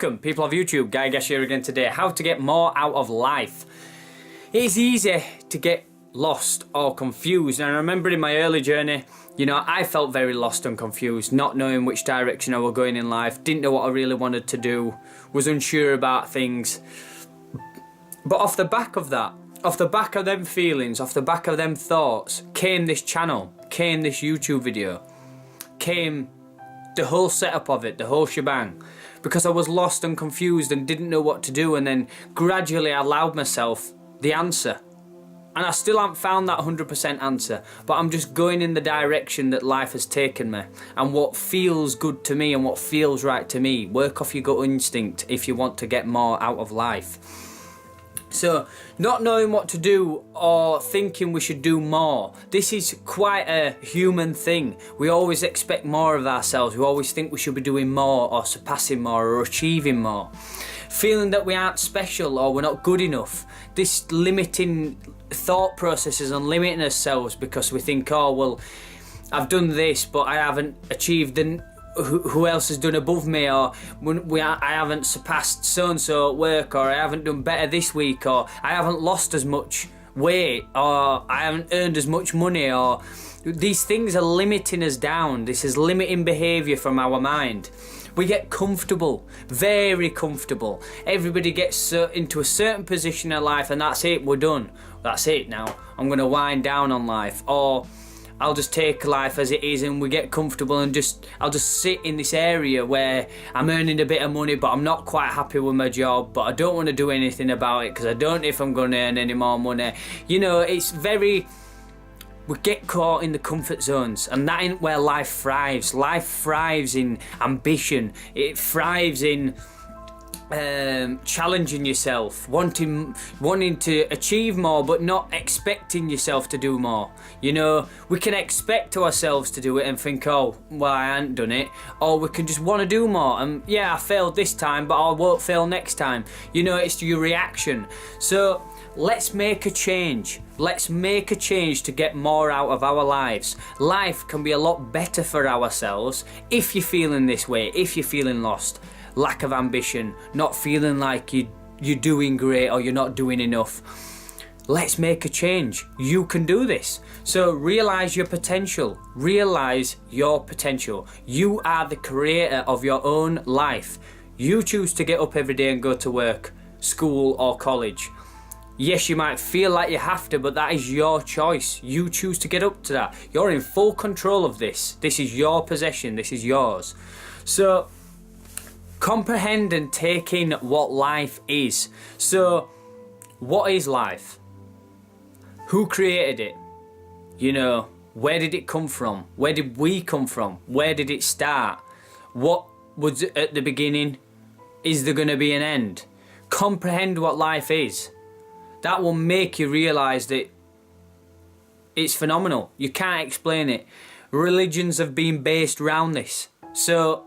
Welcome, people of YouTube. Guy Gash here again today. How to get more out of life. It's easy to get lost or confused, and I remember in my early journey, I felt very lost and confused, not knowing which direction I was going in life, didn't know what I really wanted to do, was unsure about things. But off the back of that, off the back of them feelings, off the back of them thoughts, came this channel, came this YouTube video, came the whole setup of it, the whole shebang. Because I was lost and confused and didn't know what to do, and then gradually I allowed myself the answer. And I still haven't found that 100% answer, but I'm just going in the direction that life has taken me, and what feels good to me and what feels right to me. Work off your gut instinct if you want to get more out of life. So, not knowing what to do or thinking we should do more, this is quite a human thing. We always expect more of ourselves. We always think we should be doing more or surpassing more or achieving more. Feeling that we aren't special or we're not good enough. This limiting thought processes and limiting ourselves because we think, oh, well, I've done this, but I haven't achieved who else has done above me, or I haven't surpassed so-and-so at work, or I haven't done better this week, or I haven't lost as much weight, or I haven't earned as much money, or these things are limiting us down. This is limiting behaviour from our mind. We get comfortable, very comfortable. Everybody gets into a certain position in life and that's it, we're done. That's it now, I'm going to wind down on life, or I'll just take life as it is, and we get comfortable and I'll just sit in this area where I'm earning a bit of money but I'm not quite happy with my job, but I don't want to do anything about it because I don't know if I'm going to earn any more money. It's very... We get caught in the comfort zones, and that ain't where life thrives. Life thrives in ambition. It thrives in challenging yourself, wanting to achieve more, but not expecting yourself to do more. We can expect ourselves to do it and think, oh, well, I haven't done it, or we can just want to do more, and yeah, I failed this time, but I won't fail next time. It's your reaction. So let's make a change. Let's make a change to get more out of our lives. Life can be a lot better for ourselves if you're feeling this way, if you're feeling lost, lack of ambition, not feeling like you're doing great or you're not doing enough. Let's make a change. You can do this. So realise your potential. Realise your potential. You are the creator of your own life. You choose to get up every day and go to work, school or college. Yes, you might feel like you have to, but that is your choice. You choose to get up to that. You're in full control of this. This is your possession. This is yours. So comprehend and take in what life is. So what is life? Who created it? Where did it come from? Where did we come from? Where did it start? What was at the beginning? Is there going to be an end? Comprehend what life is. That will make you realise that it's phenomenal. You can't explain it. Religions have been based around this. So,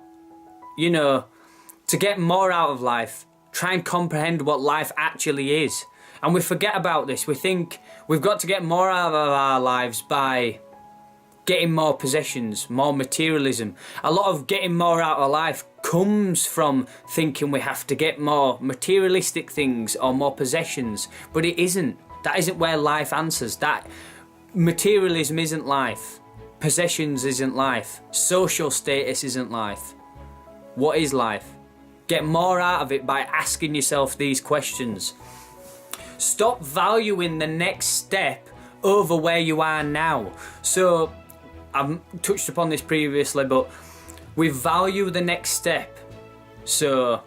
to get more out of life, try and comprehend what life actually is. And we forget about this. We think we've got to get more out of our lives by getting more possessions, more materialism. A lot of getting more out of life comes from thinking we have to get more materialistic things or more possessions, but it isn't. That isn't where life answers. That materialism isn't life. Possessions isn't life. Social status isn't life. What is life? Get more out of it by asking yourself these questions. Stop valuing the next step over where you are now. So I've touched upon this previously, but we value the next step. So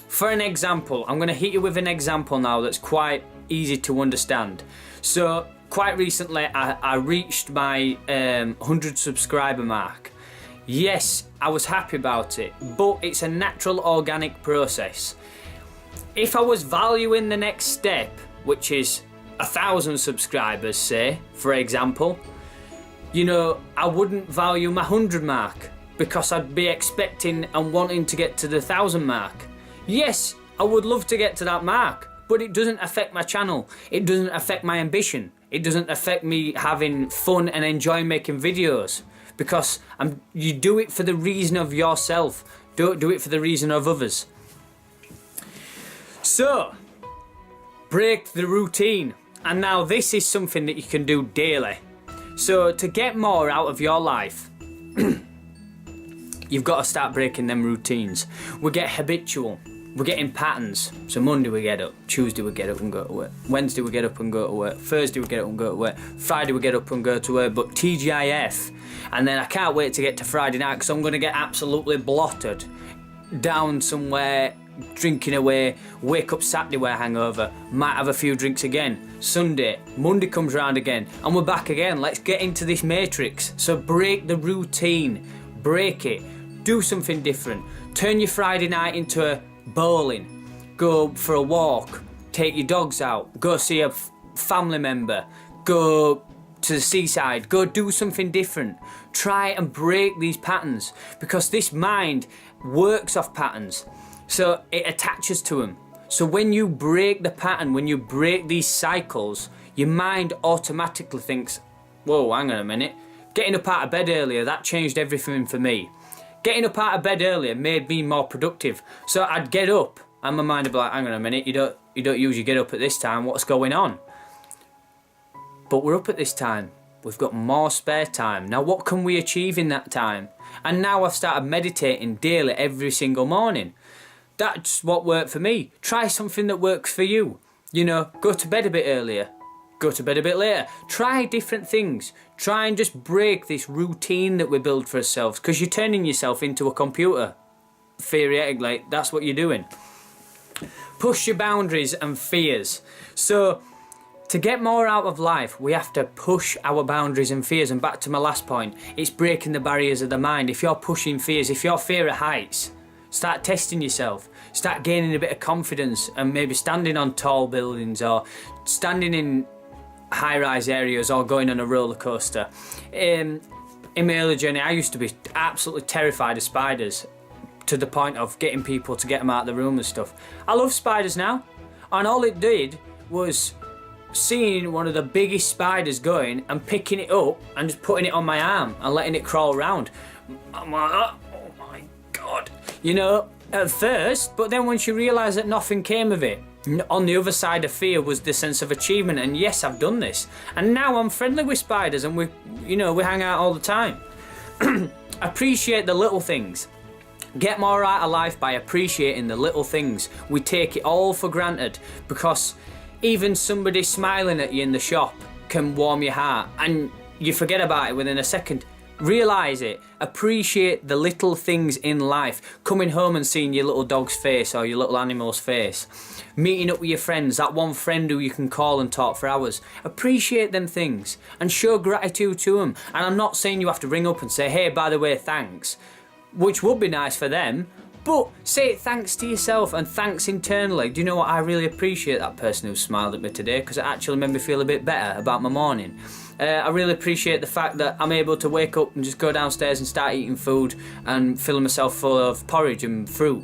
for an example, I'm going to hit you with an example now that's quite easy to understand. So quite recently I reached my 100 subscriber mark. Yes, I was happy about it, but it's a natural organic process. If I was valuing the next step, which is 1,000 subscribers, say, for example, I wouldn't value my 100 mark because I'd be expecting and wanting to get to the 1,000 mark. Yes, I would love to get to that mark, but it doesn't affect my channel. It doesn't affect my ambition. It doesn't affect me having fun and enjoying making videos, because you do it for the reason of yourself. Don't do it for the reason of others. So, break the routine. And now this is something that you can do daily. So to get more out of your life, you've got to start breaking them routines. We get habitual. We're getting patterns. So Monday we get up, Tuesday we get up and go to work, Wednesday we get up and go to work, Thursday we get up and go to work, Friday we get up and go to work, but TGIF. And then I can't wait to get to Friday night because I'm going to get absolutely blotted down somewhere, drinking away, wake up Saturday with a hangover, might have a few drinks again, Sunday, Monday comes round again, and we're back again. Let's get into this matrix. So break the routine, break it, do something different. Turn your Friday night into a bowling, go for a walk, take your dogs out, go see a family member, go to the seaside, go do something different. Try and break these patterns, because this mind works off patterns. So it attaches to them. So when you break the pattern, when you break these cycles, your mind automatically thinks, whoa, hang on a minute. Getting up out of bed earlier, that changed everything for me. Getting up out of bed earlier made me more productive. So I'd get up and my mind would be like, hang on a minute, you don't usually get up at this time, what's going on? But we're up at this time. We've got more spare time. Now what can we achieve in that time? And now I've started meditating daily every single morning. That's what worked for me. Try something that works for you. You know, go to bed a bit earlier. Go to bed a bit later. Try different things. Try and just break this routine that we build for ourselves, because you're turning yourself into a computer. Theoretically, that's what you're doing. Push your boundaries and fears. So, to get more out of life, we have to push our boundaries and fears. And back to my last point, it's breaking the barriers of the mind. If you're pushing fears, if you're fear of heights, start testing yourself. Start gaining a bit of confidence and maybe standing on tall buildings or standing in high-rise areas or going on a roller coaster. In my early journey, I used to be absolutely terrified of spiders, to the point of getting people to get them out of the room and stuff. I love spiders now, and all it did was seeing one of the biggest spiders going and picking it up and just putting it on my arm and letting it crawl around. I'm like, oh my God. You know, at first, but then once you realise that nothing came of it, on the other side of fear was the sense of achievement, and yes, I've done this. And now I'm friendly with spiders and we hang out all the time. Appreciate the little things. Get more out of life by appreciating the little things. We take it all for granted, because even somebody smiling at you in the shop can warm your heart and you forget about it within a second. Realise it. Appreciate the little things in life. Coming home and seeing your little dog's face or your little animal's face. Meeting up with your friends, that one friend who you can call and talk for hours. Appreciate them things and show gratitude to them. And I'm not saying you have to ring up and say, hey, by the way, thanks, which would be nice for them. But say thanks to yourself and thanks internally. Do you know what? I really appreciate that person who smiled at me today, because it actually made me feel a bit better about my morning. I really appreciate the fact that I'm able to wake up and just go downstairs and start eating food and filling myself full of porridge and fruit.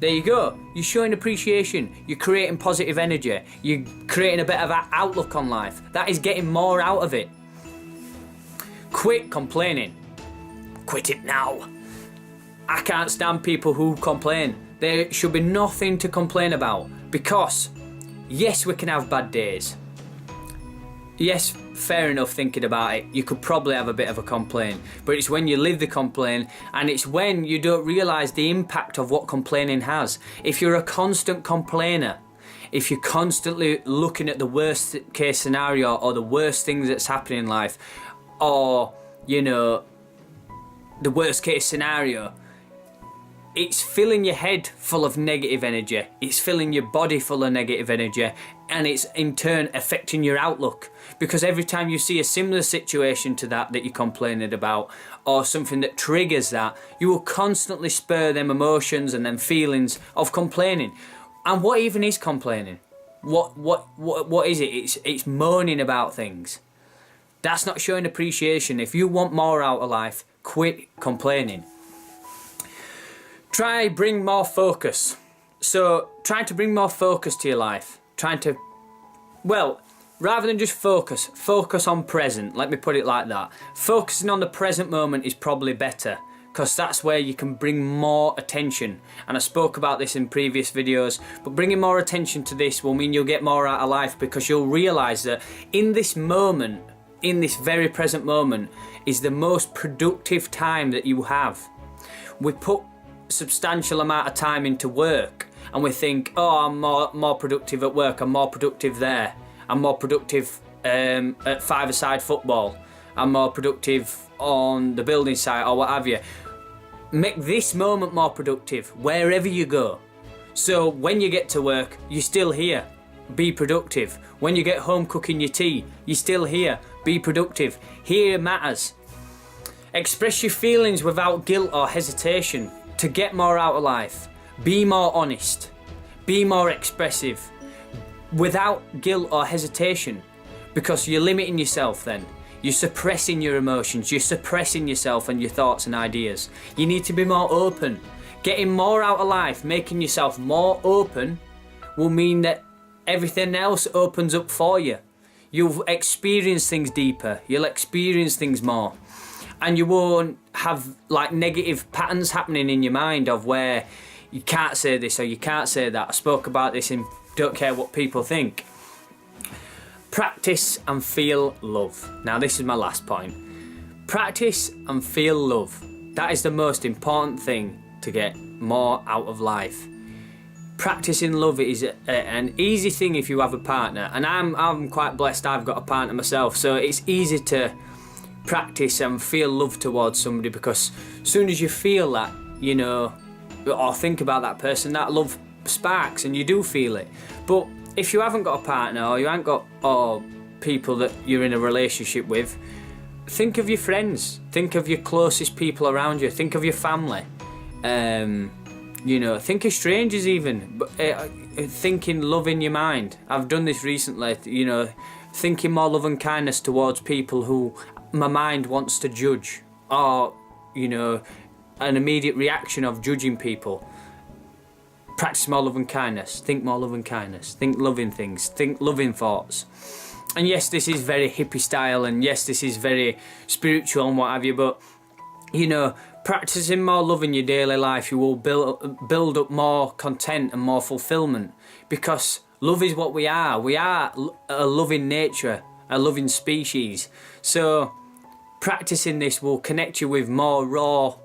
There you go. You're showing appreciation. You're creating positive energy. You're creating a bit of an outlook on life. That is getting more out of it. Quit complaining. Quit it now. I can't stand people who complain. There should be nothing to complain about, because yes, we can have bad days. Yes, fair enough, thinking about it, you could probably have a bit of a complaint, but it's when you live the complaint, and it's when you don't realise the impact of what complaining has. If you're a constant complainer, if you're constantly looking at the worst case scenario or the worst things that's happening in life, or, you know, the worst case scenario, it's filling your head full of negative energy, it's filling your body full of negative energy, and it's in turn affecting your outlook, because every time you see a similar situation to that you're complaining about, or something that triggers that, you will constantly spur them emotions and them feelings of complaining. And what even is complaining? What is it? It's moaning about things. That's not showing appreciation. If you want more out of life, quit complaining. Try bring more focus. So trying to bring more focus to your life. Rather than just focus on present. Let me put it like that. Focusing on the present moment is probably better, because that's where you can bring more attention. And I spoke about this in previous videos, but bringing more attention to this will mean you'll get more out of life, because you'll realise that in this moment, in this very present moment, is the most productive time that you have. We put substantial amount of time into work and we think, oh, I'm more productive at work, I'm more productive there, I'm more productive at five-a-side football, I'm more productive on the building site or what have you. Make this moment more productive wherever you go. So when you get to work, you're still here, be productive. When you get home cooking your tea, you're still here, be productive. Here matters. Express your feelings without guilt or hesitation to get more out of life. Be more honest, be more expressive without guilt or hesitation, because you're limiting yourself then. You're suppressing your emotions, you're suppressing yourself and your thoughts and ideas. You need to be more open. Getting more out of life, making yourself more open, will mean that everything else opens up for you. You'll experience things deeper, you'll experience things more. And you won't have like negative patterns happening in your mind of where you can't say this or you can't say that. I spoke about this in Don't Care What People Think. Practice and feel love. Now this is my last point. Practice and feel love. That is the most important thing to get more out of life. Practicing love is an easy thing if you have a partner, and I'm quite blessed. I've got a partner myself, so it's easy to practice and feel love towards somebody, because as soon as you feel that, you know, or think about that person, that love sparks and you do feel it. But if you haven't got a partner, or you haven't got people that you're in a relationship with, think of your friends, think of your closest people around you, think of your family, you know, think of strangers even, but thinking love in your mind. I've done this recently, you know, thinking more love and kindness towards people who my mind wants to judge, or, you know, an immediate reaction of judging people. Practice more love and kindness, think more love and kindness, think loving things, think loving thoughts. And yes, this is very hippie style, and yes, this is very spiritual and what have you, but, you know, practicing more love in your daily life, you will build up more content and more fulfillment, because love is what we are. We are a loving nature, a loving species. So practicing this will connect you with more raw,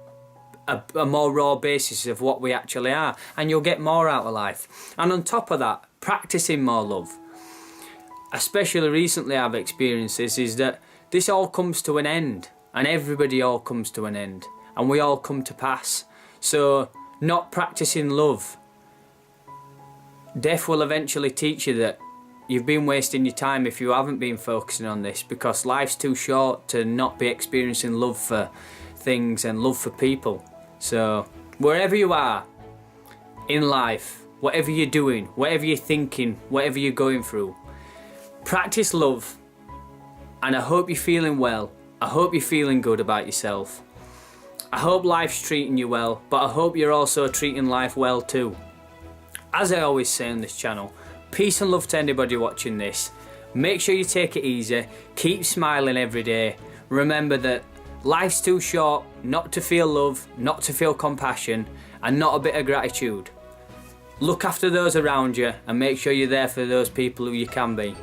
a more raw basis of what we actually are, and you'll get more out of life. And on top of that, practicing more love, especially recently I've experienced this, is that this all comes to an end, and everybody all comes to an end, and we all come to pass. So not practicing love, death will eventually teach you that you've been wasting your time if you haven't been focusing on this, because life's too short to not be experiencing love for things and love for people. So wherever you are in life, whatever you're doing, whatever you're thinking, whatever you're going through, practice love. And I hope you're feeling well. I hope you're feeling good about yourself. I hope life's treating you well, but I hope you're also treating life well too. As I always say on this channel, peace and love to anybody watching this. Make sure you take it easy, keep smiling every day. Remember that life's too short not to feel love, not to feel compassion, and not a bit of gratitude. Look after those around you and make sure you're there for those people who you can be.